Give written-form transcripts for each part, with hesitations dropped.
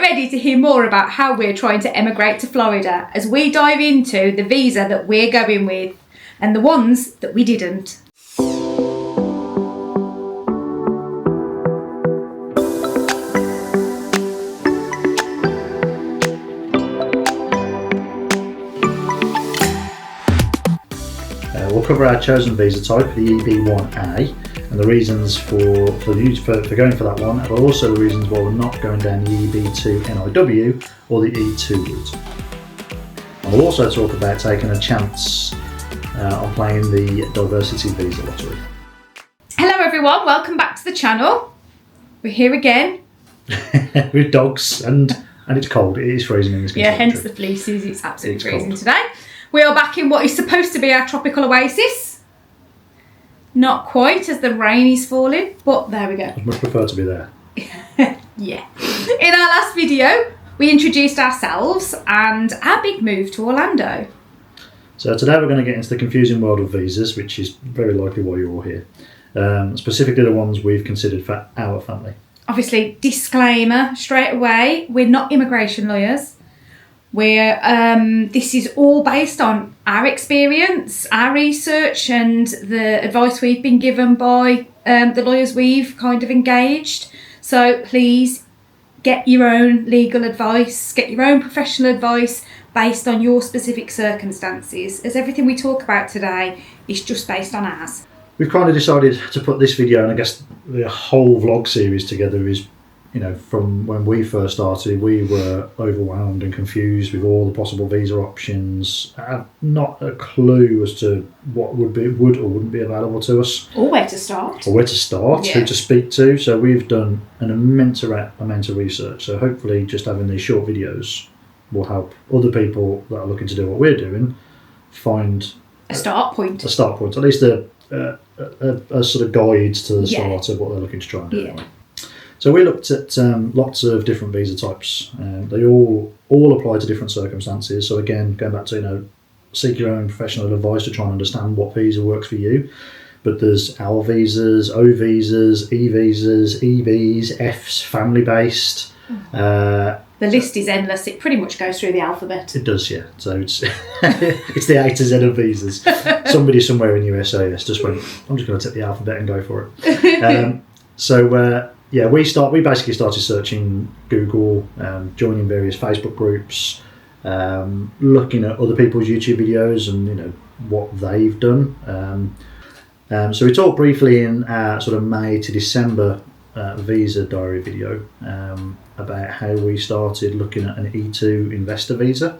ready to hear more about how we're trying to emigrate to Florida as we dive into the visa that we're going with and the ones that we didn't. We'll cover our chosen visa type, the EB1A, and the reasons for going for that one, but also the reasons why we're not going down the EB2 NIW or the E2 route. And we'll also talk about taking a chance on playing the diversity visa lottery. Hello everyone, welcome back to the channel. We're here again. With dogs and it's cold. It is freezing in this country. Yeah, hence the fleeces. It's absolutely freezing today. We are back in what is supposed to be our tropical oasis. Not quite, as the rain is falling, but there we go. I'd much prefer to be there. Yeah. In our last video, we introduced ourselves and our big move to Orlando. So today we're going to get into the confusing world of visas, which is very likely why you're all here. Specifically the ones we've considered for our family. Obviously, disclaimer straight away, we're not immigration lawyers. This is all based on our experience, our research, and the advice we've been given by the lawyers we've kind of engaged. So please get your own legal advice, get your own professional advice based on your specific circumstances, as everything we talk about today is just based on ours. We've kind of decided to put this video, and I guess the whole vlog series together is, you know, from when we first started, we were overwhelmed and confused with all the possible visa options. I have not a clue as to what would or wouldn't be available to us. Or where to start. Who to speak to. So we've done an immense amount of research. So hopefully just having these short videos will help other people that are looking to do what we're doing find a start point. At least a sort of guide to the start of what they're looking to try and do. Yeah. So we looked at lots of different visa types. They all apply to different circumstances. So again, going back to, you know, seek your own professional advice to try and understand what visa works for you. But there's L visas, O visas, E visas, EBs, Fs, family-based. The list is endless. It pretty much goes through the alphabet. It does, yeah. So it's it's the A to Z of visas. Somebody somewhere in USAS just went, I'm just going to take the alphabet and go for it. Yeah, we basically started searching Google, joining various Facebook groups, looking at other people's YouTube videos and, you know, what they've done. So we talked briefly in our sort of May to December visa diary video about how we started looking at an E2 investor visa,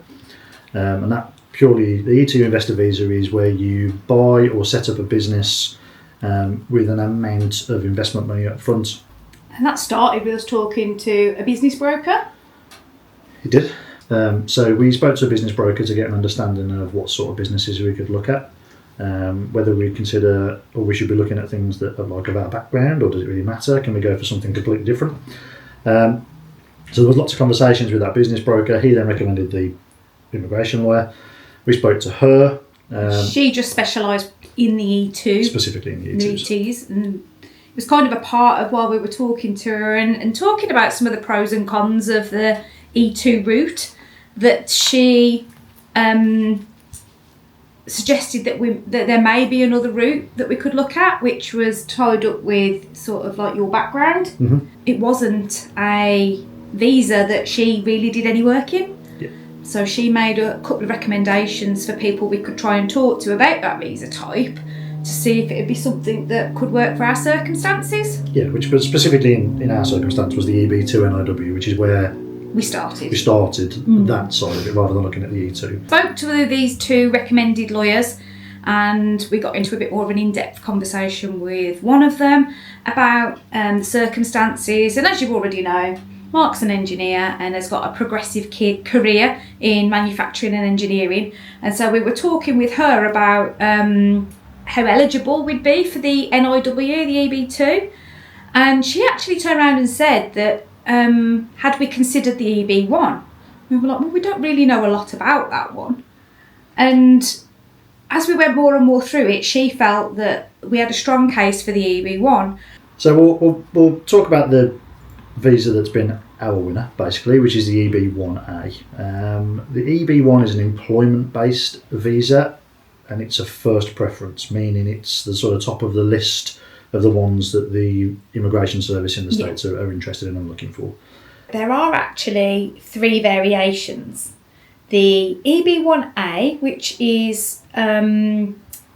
and that purely the E2 investor visa is where you buy or set up a business with an amount of investment money up front. And that started with us talking to a business broker. It did. So we spoke to a business broker to get an understanding of what sort of businesses we could look at, whether we consider or we should be looking at things that are like of our background, or does it really matter? Can we go for something completely different? So there was lots of conversations with that business broker. He then recommended the immigration lawyer. We spoke to her. She just specialised in the E2. Specifically in the ETs. And it was kind of a part of while we were talking to her and talking about some of the pros and cons of the E2 route, that she suggested that there may be another route that we could look at, which was tied up with sort of like your background. Mm-hmm. It wasn't a visa that she really did any work in. Yeah. So she made a couple of recommendations for people we could try and talk to about that visa type, to see if it would be something that could work for our circumstances. Yeah, which specifically in our circumstance was the EB2 NIW, which is where we started that side of it rather than looking at the E2. Spoke to these two recommended lawyers, and we got into a bit more of an in-depth conversation with one of them about the circumstances. And as you already know, Mark's an engineer and has got a progressive career in manufacturing and engineering. And so we were talking with her about how eligible we'd be for the NIW, the EB2. And she actually turned around and said that had we considered the EB1, we were like, well, we don't really know a lot about that one. And as we went more and more through it, she felt that we had a strong case for the EB1. So we'll talk about the visa that's been our winner, basically, which is the EB1A. The EB1 is an employment-based visa, and it's a first preference, meaning it's the sort of top of the list of the ones that the immigration service in the States are interested in and looking for. There are actually 3 variations. The EB1A, which is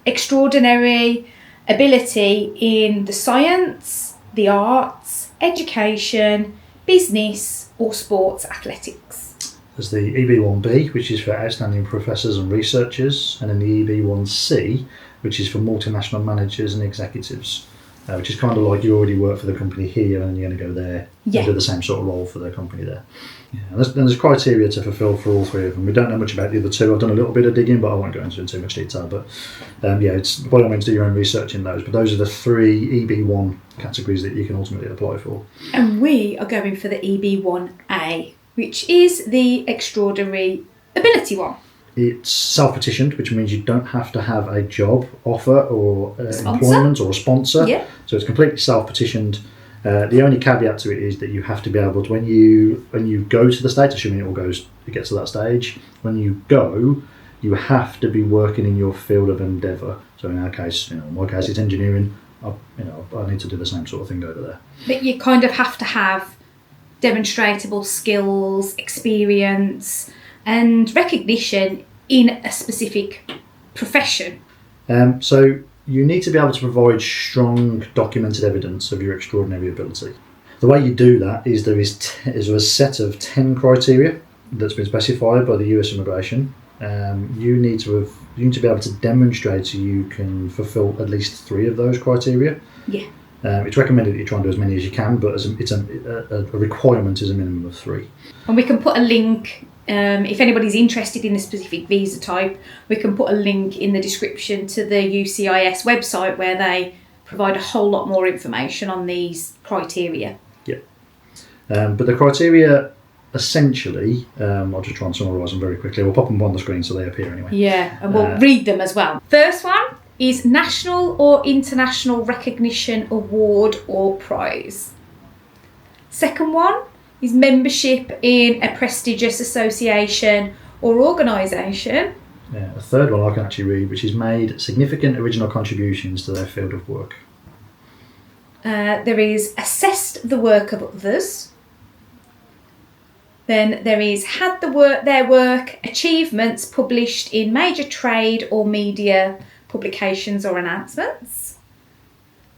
extraordinary ability in the science, the arts, education, business or sports athletics. There's the EB1B, which is for outstanding professors and researchers, and then the EB1C, which is for multinational managers and executives, which is kind of like you already work for the company here and then you're going to go there and do the same sort of role for the company there. Yeah, and there's criteria to fulfil for all 3 of them. We don't know much about the other 2. I've done a little bit of digging, but I won't go into it in too much detail. But it's by all means do your own research in those. But those are the 3 EB1 categories that you can ultimately apply for. And we are going for the EB1A, which is the extraordinary ability one. It's self-petitioned, which means you don't have to have a job offer or employment or a sponsor. Yeah. So it's completely self-petitioned. The only caveat to it is that you have to be able to, when you go to the States, assuming it gets to that stage, when you go, you have to be working in your field of endeavour. So in our case, in my case, it's engineering. I need to do the same sort of thing over there. But you kind of have to have demonstrable skills, experience, and recognition in a specific profession. So you need to be able to provide strong documented evidence of your extraordinary ability. The way you do that is there is a set of 10 criteria that's been specified by the US Immigration. You need to be able to demonstrate so you can fulfil at least 3 of those criteria. Yeah. It's recommended that you try and do as many as you can, but a requirement is a minimum of 3. And we can put a link, if anybody's interested in a specific visa type, we can put a link in the description to the UCIS website where they provide a whole lot more information on these criteria. Yeah. But the criteria, essentially, I'll just try and summarise them very quickly. We'll pop them on the screen so they appear anyway. Yeah, and we'll read them as well. First one is national or international recognition award or prize. Second one is membership in a prestigious association or organisation. Yeah, a third one I can actually read, which is made significant original contributions to their field of work. There is assessed the work of others. Then there is had their work achievements published in major trade or media publications or announcements.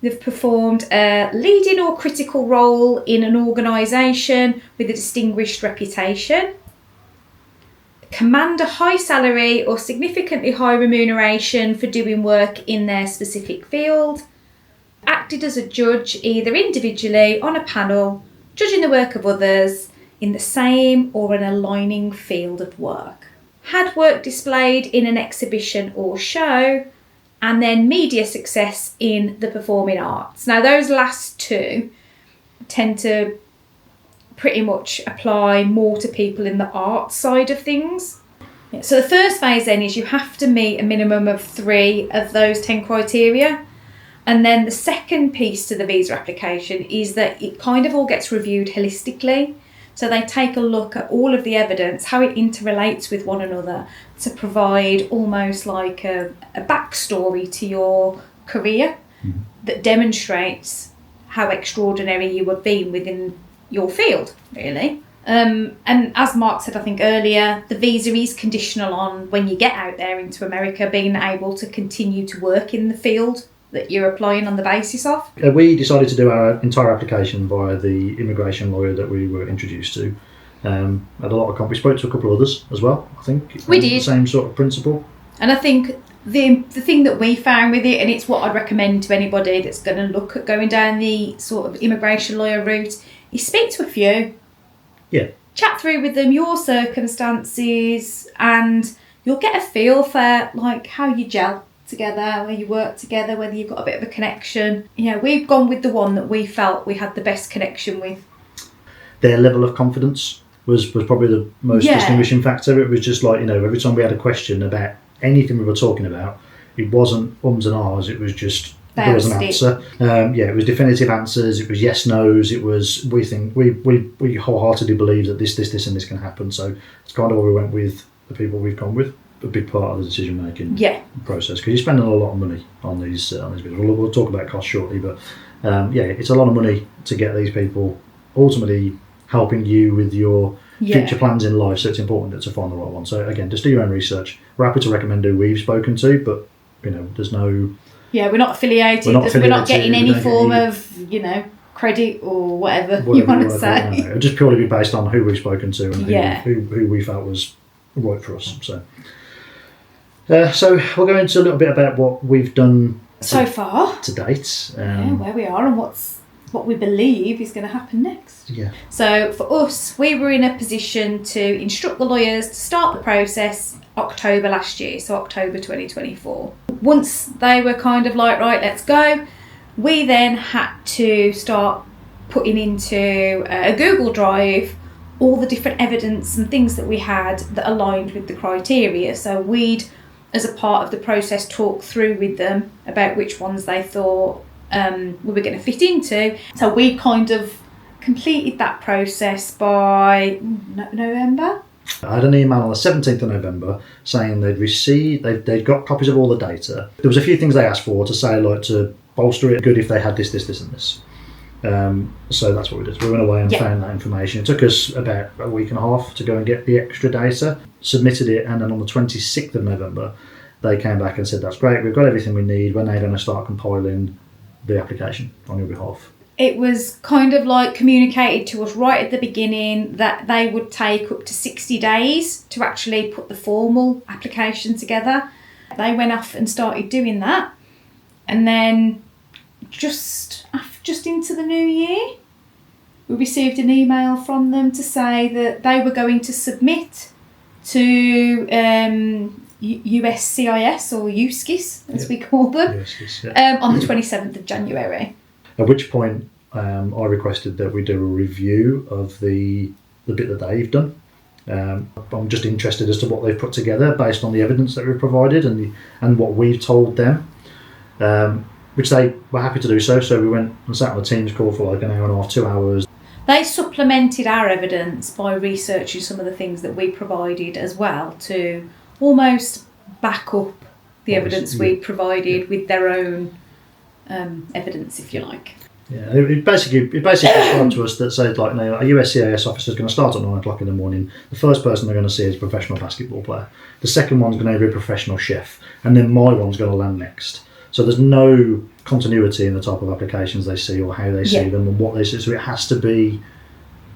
They've performed a leading or critical role in an organisation with a distinguished reputation. Command a high salary or significantly high remuneration for doing work in their specific field. Acted as a judge either individually on a panel, judging the work of others in the same or an aligning field of work. Had work displayed in an exhibition or show. And then media success in the performing arts. Now those last 2 tend to pretty much apply more to people in the arts side of things. Yeah, so the first phase then is you have to meet a minimum of 3 of those 10 criteria. And then the second piece to the visa application is that it kind of all gets reviewed holistically. So they take a look at all of the evidence, how it interrelates with one another to provide almost like a backstory to your career that demonstrates how extraordinary you have been within your field, really. And as Mark said, I think earlier, the visa is conditional on when you get out there into America being able to continue to work in the field that you're applying on the basis of. We decided to do our entire application via the immigration lawyer that we were introduced to. Had a lot of we spoke to a couple of others as well, I think. We did. The same sort of principle. And I think the thing that we found with it, and it's what I'd recommend to anybody that's going to look at going down the sort of immigration lawyer route, is speak to a few. Yeah. Chat through with them your circumstances, and you'll get a feel for like how you gel together, where you work together, whether you've got a bit of a connection. Yeah, we've gone with the one that we felt we had the best connection with. Their level of confidence was probably the most distinguishing factor. It was just like, every time we had a question about anything we were talking about, it wasn't ums and ahs, it was just there was an answer. It was definitive answers. It was yes, no's. It was we wholeheartedly believe that this, and this can happen. So it's kind of why we went with the people we've gone with. A big part of the decision making process, because you're spending a lot of money on these videos. We'll talk about cost shortly, but it's a lot of money to get these people ultimately helping you with your future plans in life. So it's important to find the right one. So again, just do your own research. We're happy to recommend who we've spoken to, but there's no. Yeah, we're not affiliated. We're not getting any form of credit or whatever you want to say. It'll just purely be based on who we've spoken to and who we felt was right for us. So we'll go into a little bit about what we've done so far to date. Where we are and what we believe is going to happen next. Yeah. So for us, we were in a position to instruct the lawyers to start the process October last year, so October 2024. Once they were kind of like, right, let's go, we then had to start putting into a Google Drive all the different evidence and things that we had that aligned with the criteria. So we'd, as a part of the process, talk through with them about which ones they thought we were going to fit into. So we kind of completed that process by November. I had an email on the 17th of November saying they'd got copies of all the data. There was a few things they asked for to say, like, to bolster it, good if they had this, and this. So that's what we did. We went away and found that information. It took us about a week and a half to go and get the extra data, submitted it, and then on the 26th of November, they came back and said, that's great, we've got everything we need. When they're going to start compiling the application on your behalf. It was kind of like communicated to us right at the beginning that they would take up to 60 days to actually put the formal application together. They went off and started doing that. And then just into the new year, we received an email from them to say that they were going to submit to USCIS or USCIS, as we call them, on the 27th of January. At which point I requested that we do a review of the bit that they've done. I'm just interested as to what they've put together based on the evidence that we've provided and what we've told them, which they were happy to do so. So we went and sat on a Teams call for like an hour and a half, 2 hours. They supplemented our evidence by researching some of the things that we provided as well to almost back up the evidence we provided with their own evidence, if you like. Yeah, it basically described to us that said, like, a USCIS officer is going to start at 9 o'clock in the morning. The first person they're going to see is a professional basketball player. The second one's going to be a professional chef, and then my one's going to land next. So there's no continuity in the type of applications they see or how they see them and what they see. So it has to be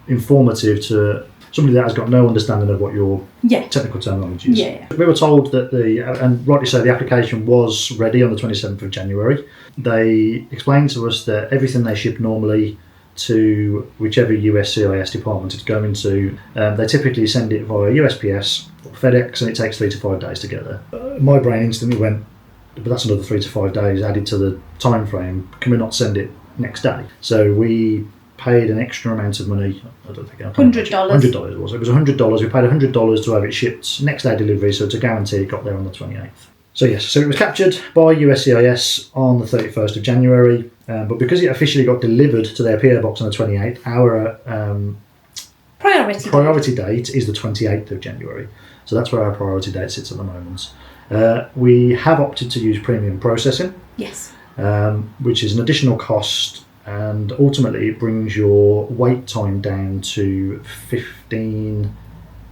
informative to somebody that has got no understanding of what your technical terminology is. Yeah. We were told that and rightly so, the application was ready on the 27th of January. They explained to us that everything they ship normally to whichever USCIS department it's going to, they typically send it via USPS or FedEx, and it takes 3 to 5 days to get there. My brain instantly went, but that's another 3 to 5 days added to the time frame. Can we not send it next day? So we paid an extra amount of money. I don't think $100. $100 it was. It was $100. We paid $100 to have it shipped next day delivery, so to guarantee it got there on the 28th. So yes, so it was captured by USCIS on the 31st of January, but because it officially got delivered to their PO box on the 28th, our priority date is the 28th of January. So that's where our priority date sits at the moment. We have opted to use premium processing, which is an additional cost, and ultimately it brings your wait time down to 15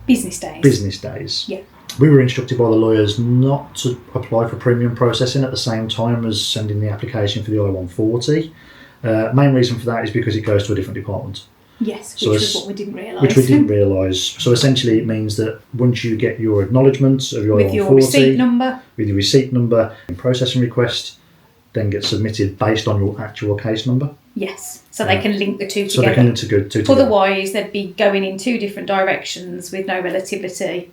business days. Yeah. We were instructed by the lawyers not to apply for premium processing at the same time as sending the application for the I-140. Main reason for that is because it goes to a different department. Yes, which was what we didn't realise. Which we didn't realise. So essentially it means that once you get your acknowledgements of your with I-140, your receipt number, with your receipt number, and processing request then gets submitted based on your actual case number. Yes, so they can link the two together. So they can link two together. Otherwise, they'd be going in two different directions with no relativity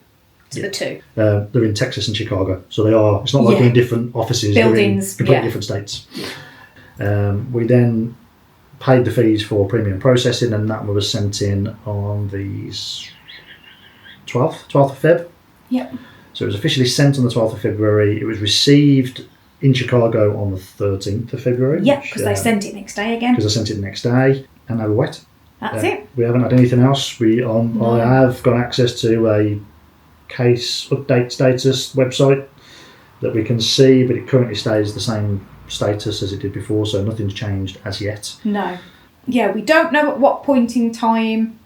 to the two. They're in Texas and Chicago, so they are. It's not like they're in different offices. Buildings, they're in completely different states. We then paid the fees for premium processing, and that was sent in on the 12th of Feb. Yep. So it was officially sent on the 12th of February. It was received in Chicago on the 13th of February. Yep, because they sent it next day again. Because I sent it the next day, and now we're wet. That's it. We haven't had anything else. I have got access to a case update status website that we can see, but it currently stays the same status as it did before, so nothing's changed as yet. No. Yeah, we don't know at what point in time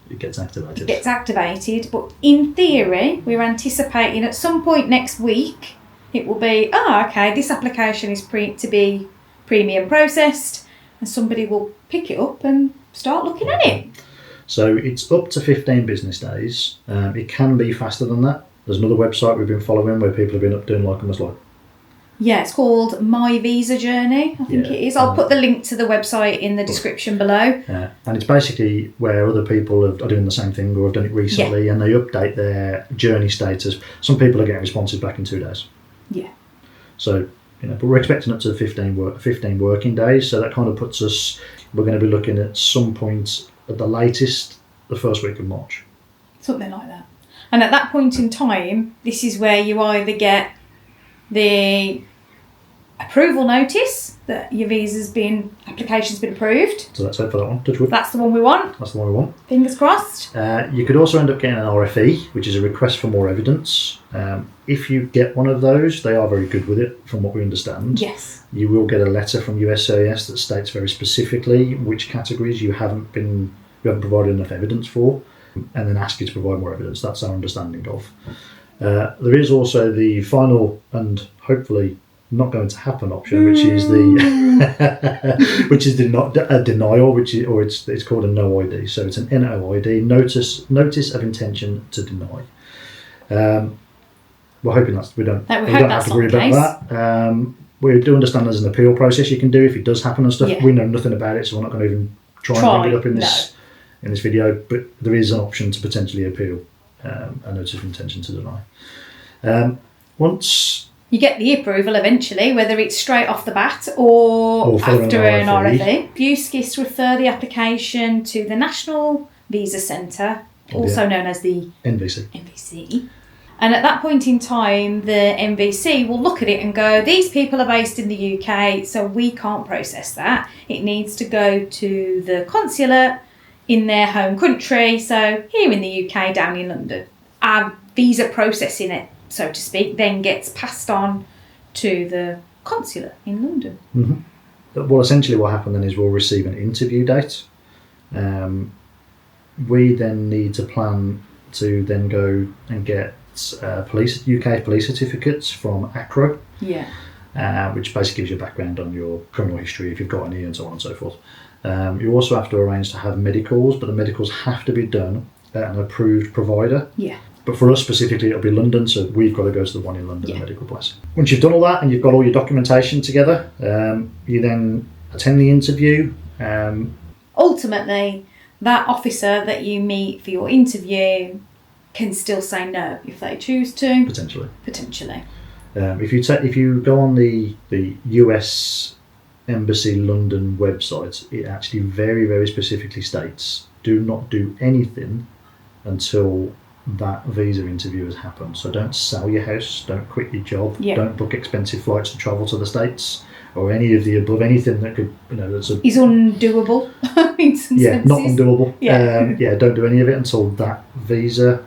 it gets activated. But in theory, we're anticipating at some point next week it will be, okay, this application is to be premium processed, and somebody will pick it up and start looking at it. So it's up to 15 business days. It can be faster than that. There's another website we've been following where people have been up doing like almost like. Yeah, it's called My Visa Journey, I think it is. I'll put the link to the website in the description below. And it's basically where other people are doing the same thing or have done it recently, and they update their journey status. Some people are getting responses back in 2 days. Yeah. So, but we're expecting up to 15 working days, so that kind of puts us, we're going to be looking at some point at the latest, the first week of March. Something like that. And at that point in time, this is where you either get the approval notice that your application's been approved. So let's hope for that one. Touch wood. That's the one we want. That's the one we want. Fingers crossed. You could also end up getting an RFE, which is a request for more evidence. If you get one of those, they are very good with it, from what we understand. Yes. You will get a letter from USCIS that states very specifically which categories you haven't provided enough evidence for, and then ask you to provide more evidence. That's our understanding of. There is also the final and hopefully not going to happen option, which is a denial, it's called a no ID. So it's an NOID, notice of intention to deny. We're hoping we don't have to worry about that. We do understand there's an appeal process you can do if it does happen and stuff. Yeah. We know nothing about it, so we're not going to even try and bring it up in this video. But there is an option to potentially appeal a notice of intention to deny. Once you get the approval eventually, whether it's straight off the bat or after an RFE. USCIS refer the application to the National Visa Centre, also known as the NVC. And at that point in time, the NVC will look at it and go, these people are based in the UK, so we can't process that. It needs to go to the consulate in their home country, so here in the UK, down in London. Our visa processing it, so to speak, then gets passed on to the consulate in London. Mm-hmm. Well, essentially what happened then is we'll receive an interview date. We then need to plan to then go and get UK police certificates from ACRO, which basically gives you a background on your criminal history, if you've got any, and so on and so forth. You also have to arrange to have medicals, but the medicals have to be done at an approved provider. Yeah. But for us specifically, it'll be London, so we've got to go to the one in London, the medical place. Once you've done all that and you've got all your documentation together, you then attend the interview. Ultimately, that officer that you meet for your interview can still say no if they choose to. Potentially. If you go on the US Embassy London website, it actually very, very specifically states, do not do anything until that visa interview has happened. So don't sell your house, don't quit your job, don't book expensive flights to travel to the States, or any of the above, anything that could, is undoable in some senses. Not undoable. Don't do any of it until that visa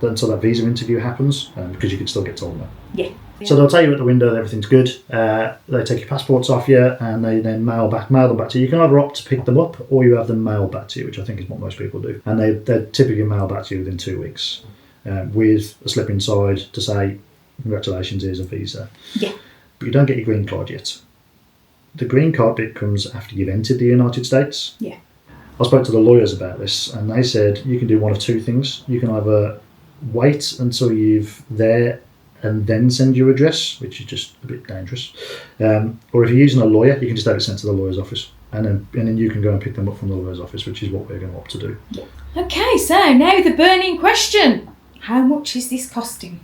interview happens, because you can still get told no. Yeah. So they'll tell you at the window that everything's good. They take your passports off you, and they then mail them back to you. You can either opt to pick them up, or you have them mailed back to you, which I think is what most people do. And they're typically mailed back to you within 2 weeks, with a slip inside to say, congratulations, here's a visa. Yeah. But you don't get your green card yet. The green card bit comes after you've entered the United States. Yeah. I spoke to the lawyers about this, and they said you can do one of two things. You can either wait until you've there and then send your address, which is just a bit dangerous. Or if you're using a lawyer, you can just have it sent to the lawyer's office, and then you can go and pick them up from the lawyer's office, which is what we're going to opt to do. Okay, so now the burning question: how much is this costing?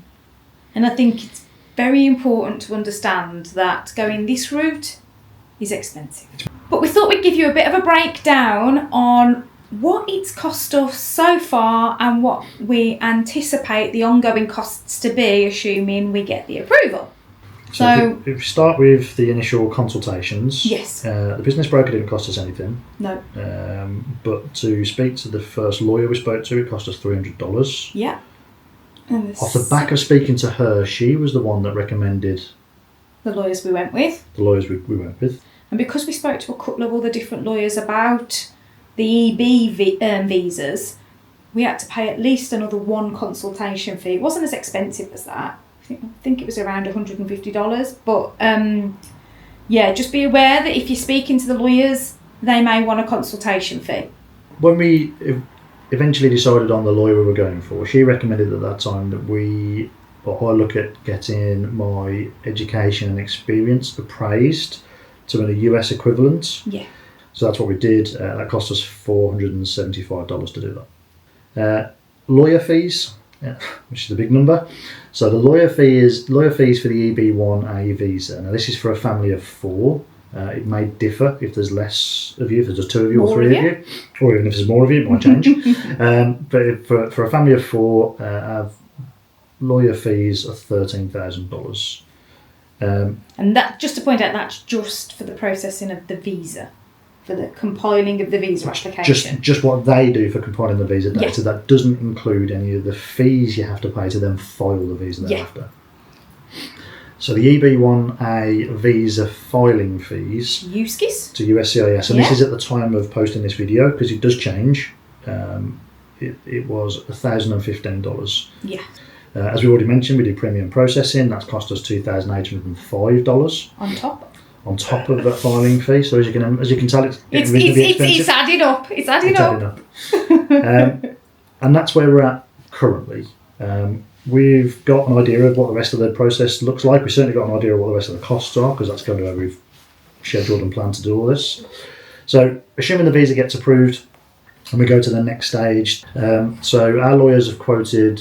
And I think it's very important to understand that going this route is expensive. But we thought we'd give you a bit of a breakdown on what it's cost us so far and what we anticipate the ongoing costs to be, assuming we get the approval. So if we start with the initial consultations, yes. The business broker didn't cost us anything. No. But to speak to the first lawyer we spoke to, it cost us $300. Yeah. And off the back of speaking to her, she was the one that recommended the lawyers we went with. The lawyers we went with. And because we spoke to a couple of other different lawyers about the EB visas, we had to pay at least another one consultation fee. It wasn't as expensive as that. I think it was around $150. But yeah, just be aware that if you're speaking to the lawyers, they may want a consultation fee. When we eventually decided on the lawyer we were going for, she recommended at that time that I look at getting my education and experience appraised to a US equivalent. Yeah. So that's what we did. That cost us $475 to do that. Lawyer fees, which is a big number. So the lawyer fees for the EB1A visa. Now this is for a family of 4. It may differ if there's less of you, if there's 2 of you or 3 of you, or even if there's more of you, it might change. But for a family of 4, our lawyer fees are $13,000. And that, just to point out, that's just for the processing of the visa, for the compiling of the visa application. Just what they do for compiling the visa data. Yeah. That doesn't include any of the fees you have to pay to then file the visa thereafter. So the EB1A visa filing fees USCIS to USCIS, and this is at the time of posting this video because it does change. It was $1,015. Yeah. As we already mentioned, we did premium processing. That's cost us $2,805 on top of that filing fee. So as you can tell, it's adding up. It's adding up. And that's where we're at currently. We've got an idea of what the rest of the process looks like. We've certainly got an idea of what the rest of the costs are because that's kind of where we've scheduled and planned to do all this. So assuming the visa gets approved and we go to the next stage, so our lawyers have quoted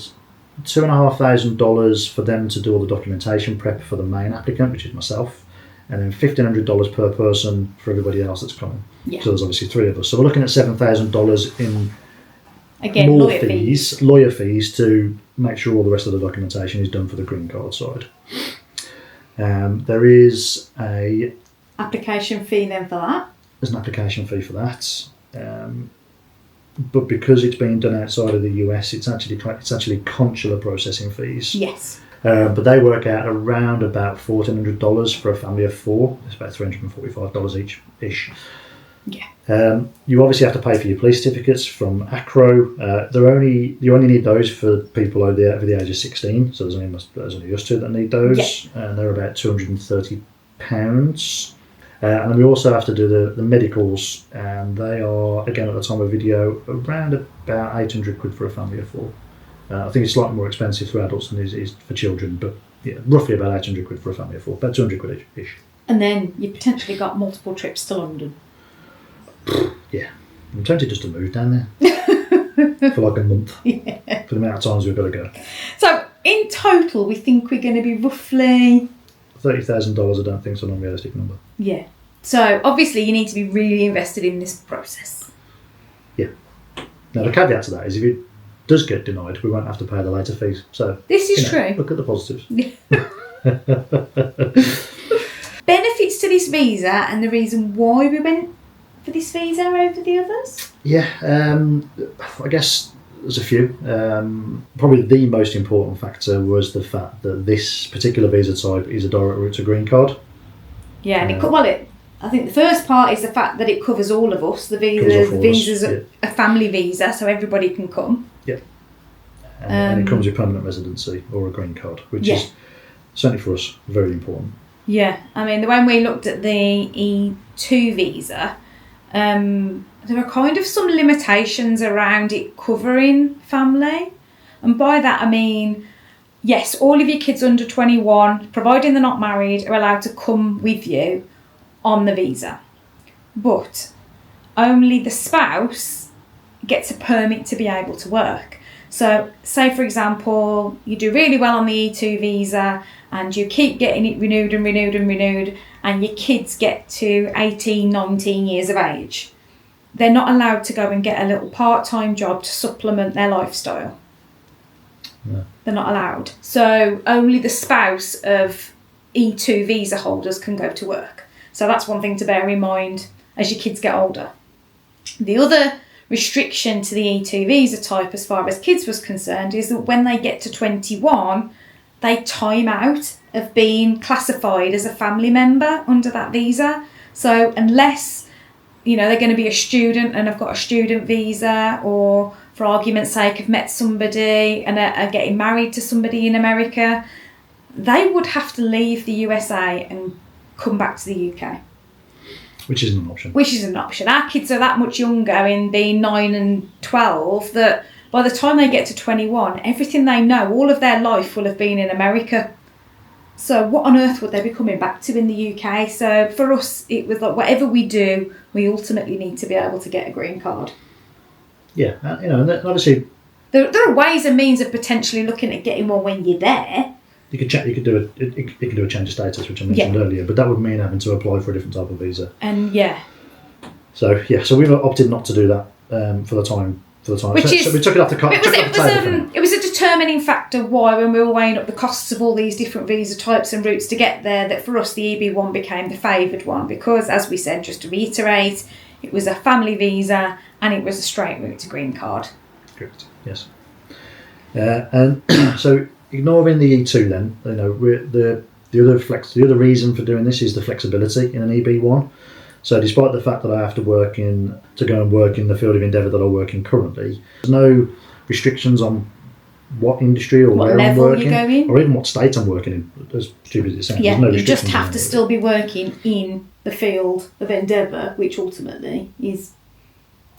$2,500 for them to do all the documentation prep for the main applicant, which is myself, and then $1,500 per person for everybody else that's coming. Yeah. So there's obviously 3 of us. So we're looking at $7,000 in lawyer fees to make sure all the rest of the documentation is done for the green card side. There is a application fee then for that. There's an application fee for that. But because it's being done outside of the US, it's actually consular processing fees. Yes. But they work out around about $1,400 for a family of 4. It's about $345 each-ish. Yeah. You obviously have to pay for your police certificates from ACRO. You only need those for people over the age of 16. So there's only us 2 that need those, and they're about £230. And then we also have to do the medicals, and they are, again at the time of video, around about £800 for a family of 4. I think it's slightly more expensive for adults than it is for children, but yeah, roughly about £800 for a family of 4, about £200 ish. And then you potentially got multiple trips to London. Yeah, I'm tempted just to move down there for like a month. Yeah. For the amount of times we've got to go. So in total, we think we're going to be roughly $30,000. I don't think is an unrealistic number. Yeah. So obviously you need to be really invested in this process. Yeah. Now the caveat to that is if it does get denied, we won't have to pay the later fees. So this is true. Look at the positives. Benefits to this visa and the reason why we went for this visa over the others? Yeah, I guess there's a few. Probably the most important factor was the fact that this particular visa type is a direct route to Greencard. Yeah, and I think the first part is the fact that it covers all of us. The visa's a family visa, so everybody can come. Yeah. And it comes with permanent residency or a green card, which is certainly for us very important. Yeah, I mean, when we looked at the E2 visa, there are kind of some limitations around it covering family. And by that I mean, yes, all of your kids under 21, providing they're not married, are allowed to come with you on the visa. But only the spouse gets a permit to be able to work. So say, for example, you do really well on the E2 visa and you keep getting it renewed and renewed and renewed, and your kids get to 18, 19 years of age. They're not allowed to go and get a little part-time job to supplement their lifestyle. No. They're not allowed. So only the spouse of E2 visa holders can go to work. So that's one thing to bear in mind as your kids get older. The other restriction to the E2 visa type as far as kids was concerned is that when they get to 21, they time out of being classified as a family member under that visa. So unless, they're going to be a student and have got a student visa, or for argument's sake have met somebody and are getting married to somebody in America, they would have to leave the USA and come back to the UK. Which isn't an option. Which isn't an option. Our kids are that much younger, in being 9 and 12, that by the time they get to 21, everything they know, all of their life will have been in America. So what on earth would they be coming back to in the UK? So for us, it was like, whatever we do, we ultimately need to be able to get a green card. Yeah, and obviously... There are ways and means of potentially looking at getting one when you're there. You could do a change of status, which I mentioned earlier, but that would mean having to apply for a different type of visa. And So we've opted not to do that for the time. So we took it off the table. It was a determining factor why, when we were weighing up the costs of all these different visa types and routes to get there, that for us the EB1 became the favoured one, because, as we said, just to reiterate, it was a family visa and it was a straight route to green card. Correct. Yes. And so, ignoring the E2, then, the other reason for doing this is the flexibility in an EB1. So, despite the fact that I have to go and work in the field of endeavour that I work in currently, there's no restrictions on what industry or where I'm working, or even what state I'm working in. As stupid as it sounds, yeah, no you just have to still be working in the field of endeavour, which ultimately is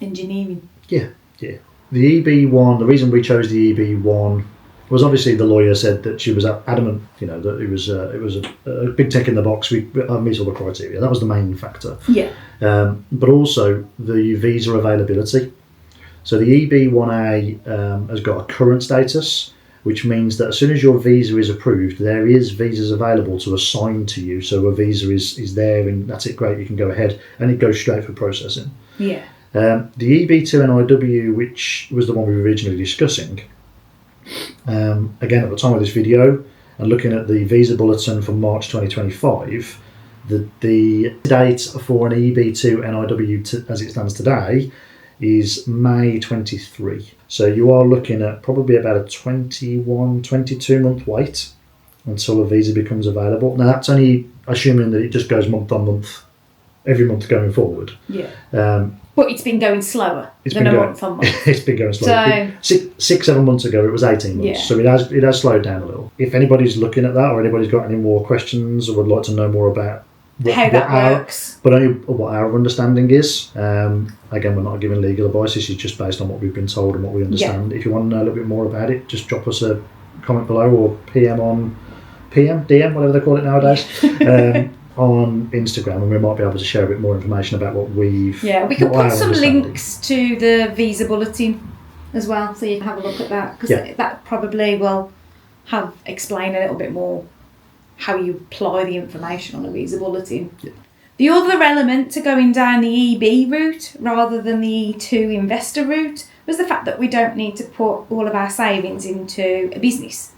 engineering. Yeah. The EB1, the reason we chose the EB1 was obviously the lawyer said that she was adamant, that it was a big tick in the box. We meet all the criteria. That was the main factor. Yeah. But also the visa availability. So the EB1A has got a current status, which means that as soon as your visa is approved, there is visas available to assign to you. So a visa is there, and that's it. Great, you can go ahead, and it goes straight for processing. Yeah. The EB2 NIW, which was the one we were originally discussing, again at the time of this video, and looking at the visa bulletin for March 2025, the date for an EB2 NIW as it stands today is May 23. So you are looking at probably about a 22 month wait until a visa becomes available. Now that's only assuming that it just goes month on month, every month going forward. Yeah. But it's been going slower than a month on month. It's been going slower. So, 6-7 months ago, it was 18 months. Yeah. So it has slowed down a little. If anybody's looking at that, or anybody's got any more questions or would like to know more about how that works, but only what our understanding is. Again, we're not giving legal advice. This is just based on what we've been told and what we understand. Yeah. If you want to know a little bit more about it, just drop us a comment below, or DM, whatever they call it nowadays. On Instagram, and we might be able to share a bit more information about what we've... Yeah, we can put some links to the visa bulletin as well, so you can have a look at that, because that probably will explain a little bit more how you apply the information on a visa bulletin. Yeah. The other element to going down the EB route rather than the E2 investor route was the fact that we don't need to put all of our savings into a business.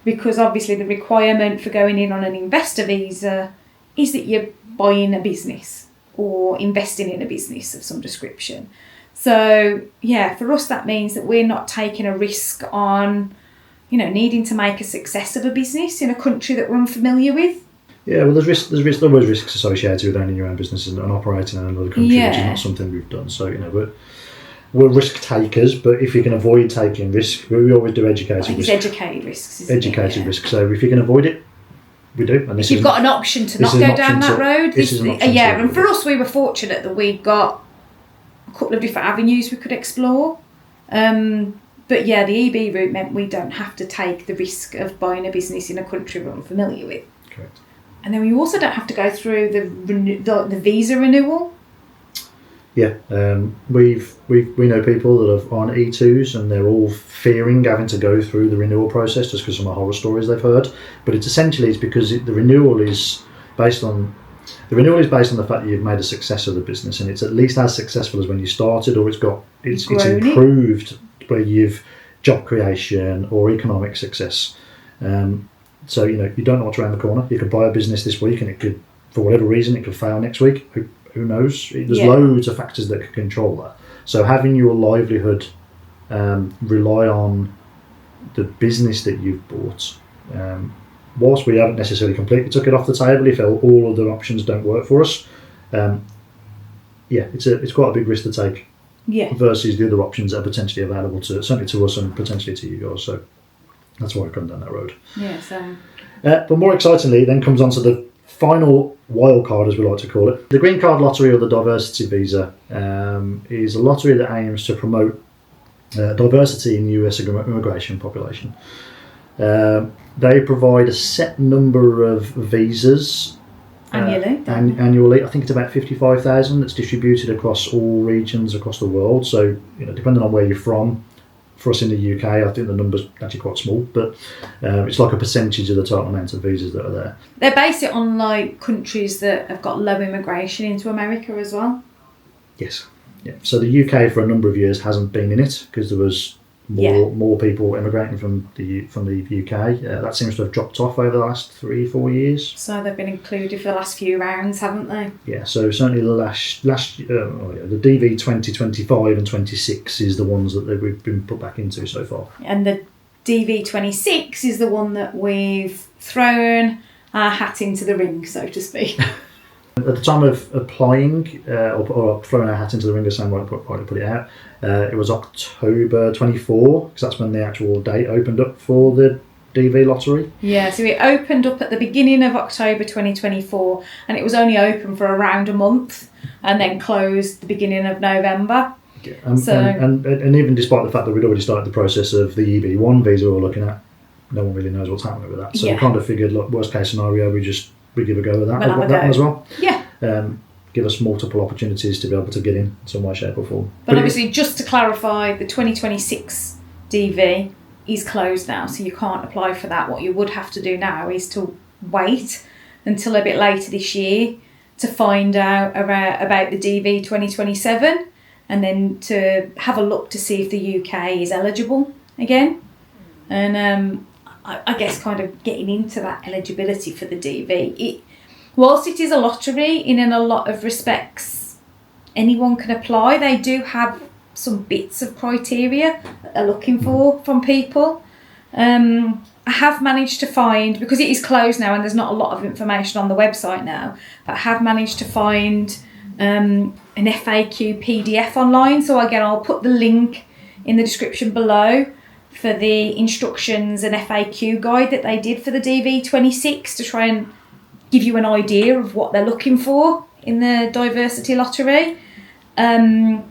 Because obviously the requirement for going in on an investor visa is that you're buying a business or investing in a business of some description. So for us that means that we're not taking a risk on, needing to make a success of a business in a country that we're unfamiliar with. Yeah, well, there's always risks associated with owning your own business and operating in another country, which is not something we've done. So we're risk takers, but if you can avoid taking risk, we always do educated risk. It's educated risks. Educated risk. So if you can avoid it, we do. And if you've got an option to not go down that road, this is an option. And for us, we were fortunate that we got a couple of different avenues we could explore. But the EB route meant we don't have to take the risk of buying a business in a country we're unfamiliar with. Correct. And then we also don't have to go through the visa renewal. Yeah, we know people that are on E2s and they're all fearing having to go through the renewal process just because of some horror stories they've heard. But it's because the renewal is based on the fact that you've made a success of the business, and it's at least as successful as when you started, or it's improved where you've job creation or economic success. So, you don't know what's around the corner. You could buy a business this week and it could, for whatever reason, it could fail next week. Who knows? There's loads of factors that could control that. So having your livelihood rely on the business that you've bought, whilst we haven't necessarily completely took it off the table, if all other options don't work for us, it's quite a big risk to take. Yeah. Versus the other options that are potentially available certainly to us and potentially to you guys. So that's why I've gone down that road. Yeah. So. But more excitingly, then comes on to the final wild card, as we like to call it. The Greencard lottery, or the diversity visa, is a lottery that aims to promote diversity in the US immigration population. They provide a set number of visas annually. I think it's about 55,000 that's distributed across all regions across the world. So, depending on where you're from, for us in the UK, I think the number's actually quite small, but it's like a percentage of the total amount of visas that are there. They base it on countries that have got low immigration into America as well. Yes. Yeah. So the UK for a number of years hasn't been in it because there was more people immigrating from the UK. That seems to have dropped off over the last 3-4 years. So they've been included for the last few rounds, haven't they? Yeah. So certainly the the DV 2025 and 26 is the ones that we've been put back into so far. And the DV 26 is the one that we've thrown our hat into the ring, so to speak. At the time of applying, or throwing our hat into the ring, as someone put it out, it was October 24, because that's when the actual date opened up for the DV lottery. Yeah, so it opened up at the beginning of October 2024, and it was only open for around a month, and then closed the beginning of November. Yeah, and even despite the fact that we'd already started the process of the EB1 visa we're looking at, no one really knows what's happening with that. So we kind of figured, look, worst case scenario, we give a go with that one as well. Yeah. Give us multiple opportunities to be able to get in some way, shape or form. But obviously, just to clarify, the 2026 DV is closed now, so you can't apply for that. What you would have to do now is to wait until a bit later this year to find out about the DV 2027, and then to have a look to see if the UK is eligible again. And I guess kind of getting into that eligibility for the DV. Whilst it is a lottery, in a lot of respects, anyone can apply. They do have some bits of criteria that they're looking for from people. I have managed to find, because it is closed now and there's not a lot of information on the website now, but I have managed to find an FAQ PDF online. So again, I'll put the link in the description below for the instructions and FAQ guide that they did for the DV26 to try and give you an idea of what they're looking for in the diversity lottery. But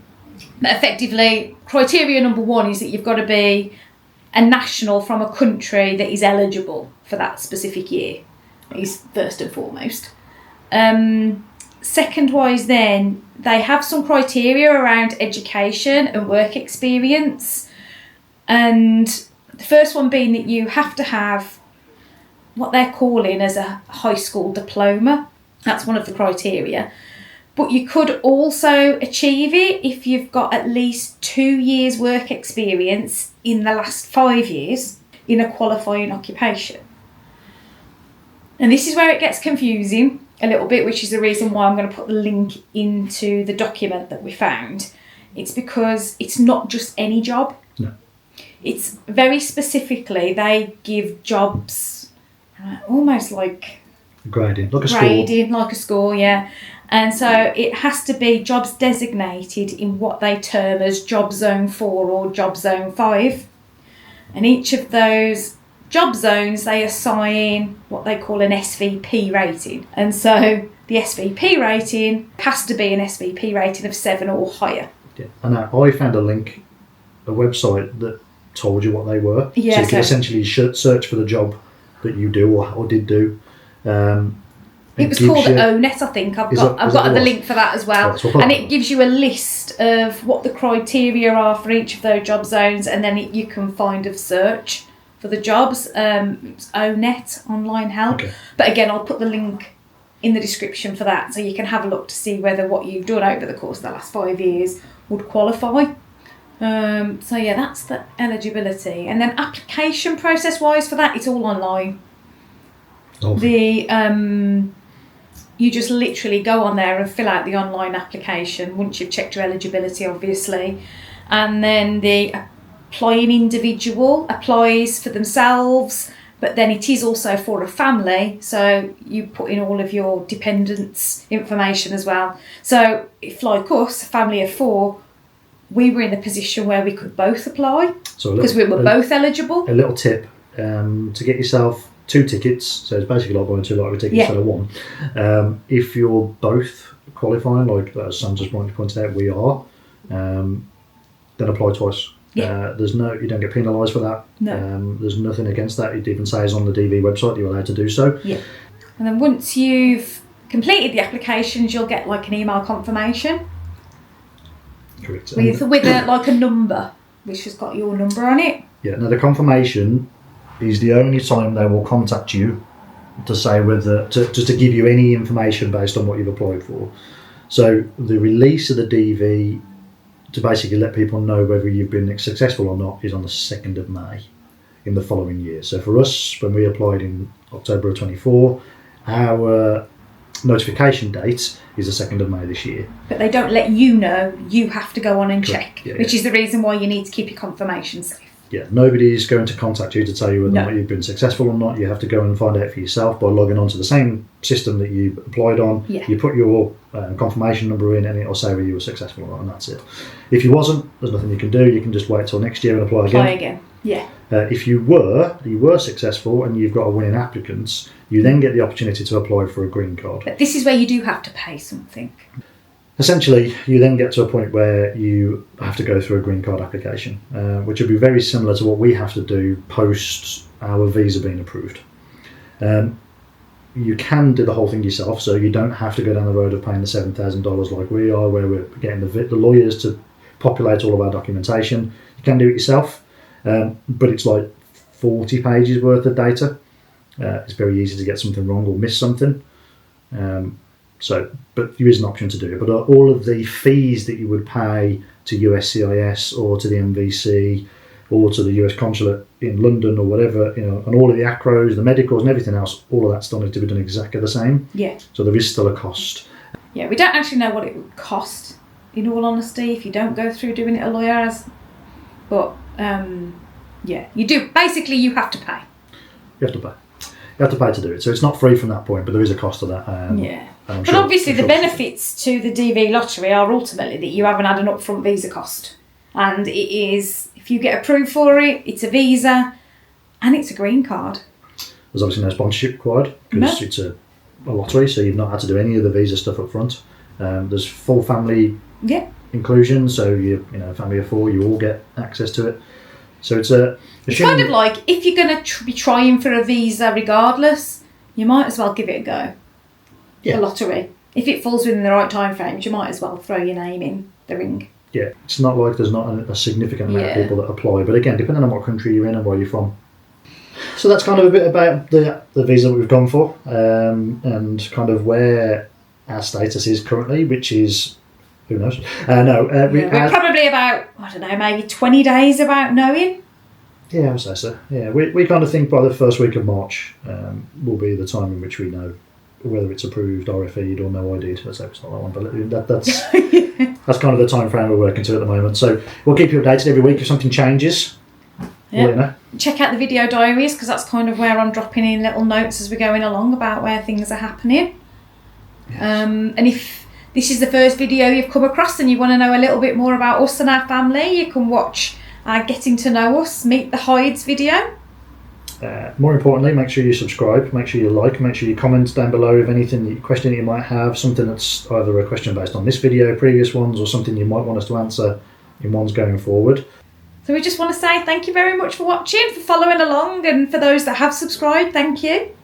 effectively, criteria number 1 is that you've got to be a national from a country that is eligible for that specific year. Is first and foremost. Second-wise then, they have some criteria around education and work experience. And the first one being that you have to have what they're calling as a high school diploma. That's one of the criteria. But you could also achieve it if you've got at least 2 years work experience in the last 5 years in a qualifying occupation. And this is where it gets confusing a little bit, which is the reason why I'm going to put the link into the document that we found. It's because it's not just any job. No. It's very specifically, they give jobs almost like grading, like a score, yeah. And so it has to be jobs designated in what they term as job zone 4 or job zone 5. And each of those job zones, they assign what they call an SVP rating. And so the SVP rating has to be an SVP rating of 7 or higher. Yeah. And I found a link, a website that told you what they were. Yeah, so you can essentially search for the job that you do or did do. It was called ONET, I think. I've got the link for that as well. And it gives you a list of what the criteria are for each of those job zones, and then you can find a search for the jobs. It's ONET, Online Help. Okay. But again, I'll put the link in the description for that, so you can have a look to see whether what you've done over the course of the last 5 years would qualify. So yeah, that's the eligibility. And then application process wise for that, it's all online. Oh. You just literally go on there and fill out the online application once you've checked your eligibility, obviously. And then the applying individual applies for themselves, but then it is also for a family. So you put in all of your dependents' information as well. So if, like us, a family of 4, we were in a position where we could both apply because we were both eligible. A little tip, to get yourself 2 tickets, so it's basically like buying 2 lottery tickets instead of 1. If you're both qualifying, like as Sam just pointed out, we are, then apply twice. Yeah. You don't get penalised for that. No. There's nothing against that. It even says on the DV website you're allowed to do so. Yeah. And then once you've completed the applications, you'll get like an email confirmation. Correct. With a number, which has got your number on it. Yeah. Now the confirmation is the only time they will contact you to say just to give you any information based on what you've applied for. So the release of the DV to basically let people know whether you've been successful or not is on the 2nd of May in the following year. So for us, when we applied in October of 24, our notification date is the 2nd of May this year. But they don't let you know, you have to go on and check, Yeah, which is the reason why you need to keep your confirmation safe. Yeah, nobody's going to contact you to tell you whether or not you've been successful or not. You have to go and find out for yourself by logging onto the same system that you applied on. Yeah. You put your confirmation number in and it'll say whether you were successful or not, and that's it. If you wasn't, there's nothing you can do. You can just wait till next year and apply again. Yeah. If you were successful and you've got a winning applicants, you then get the opportunity to apply for a green card. But this is where you do have to pay something. Essentially, you then get to a point where you have to go through a green card application, which will be very similar to what we have to do post our visa being approved. You can do the whole thing yourself, so you don't have to go down the road of paying the $7,000 like we are, where we're getting the lawyers to populate all of our documentation. You can do it yourself, but it's like 40 pages worth of data. It's very easy to get something wrong or miss something. But there is an option to do it. But all of the fees that you would pay to USCIS or to the MVC or to the US consulate in London or whatever, and all of the acros, the medicals and everything else, all of that still needs to be done exactly the same. Yeah. So there is still a cost. Yeah, we don't actually know what it would cost, in all honesty, if you don't go through doing it a lawyer as. But, you do. Basically, you have to pay. You have to pay. You have to pay to do it. So it's not free from that point, but there is a cost to that. But obviously the benefits to the DV lottery are ultimately that you haven't had an upfront visa cost. And it is, if you get approved for it, it's a visa and it's a green card. There's obviously no sponsorship required because it's a lottery, so you've not had to do any of the visa stuff up front. There's full family inclusion, so family of 4, you all get access to it. So it's kind of like, if you're going to be trying for a visa regardless, you might as well give it a go. Yeah. The lottery. If it falls within the right time frames, you might as well throw your name in the ring. Yeah, it's not like there's not a significant amount of people that apply, but again, depending on what country you're in and where you're from. So that's kind of a bit about the visa that we've gone for, and kind of where our status is currently, which is, who knows? We're probably about, maybe 20 days about knowing. Yeah, I would say so. Yeah, we kind of think by the first week of March will be the time in which we know whether it's approved, RFE'd or no ID'd. Let's hope it's not that one, but that's that's kind of the time frame we're working to at the moment. So we'll keep you updated every week if something changes. Yeah. We'll let you know. Check out the video diaries, because that's kind of where I'm dropping in little notes as we're going along about where things are happening. Yes. And if this is the first video you've come across and you want to know a little bit more about us and our family, you can watch our Getting to Know Us, Meet the Hydes video. More importantly, make sure you subscribe, make sure you like, make sure you comment down below if anything, question that you might have, something that's either a question based on this video, previous ones, or something you might want us to answer in ones going forward. So we just want to say thank you very much for watching, for following along, and for those that have subscribed, thank you.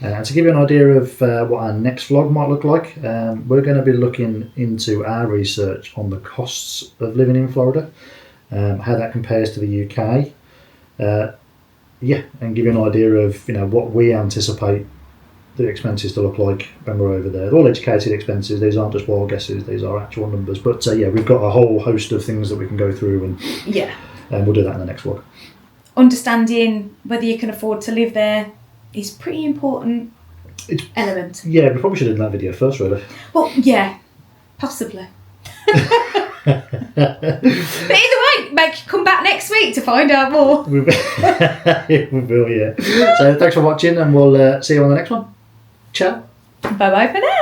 To give you an idea of what our next vlog might look like, we're going to be looking into our research on the costs of living in Florida, how that compares to the UK, and give you an idea of what we anticipate the expenses to look like when we're over there. They're all educated expenses, these aren't just wild guesses, these are actual numbers, but we've got a whole host of things that we can go through, and we'll do that in the next vlog. Understanding whether you can afford to live there is a pretty important element. Yeah, we probably should have done that video first, really. Well, yeah, possibly. But either way, come back next week to find out more. We will, yeah. So thanks for watching, and we'll see you on the next one. Ciao. Bye bye for now.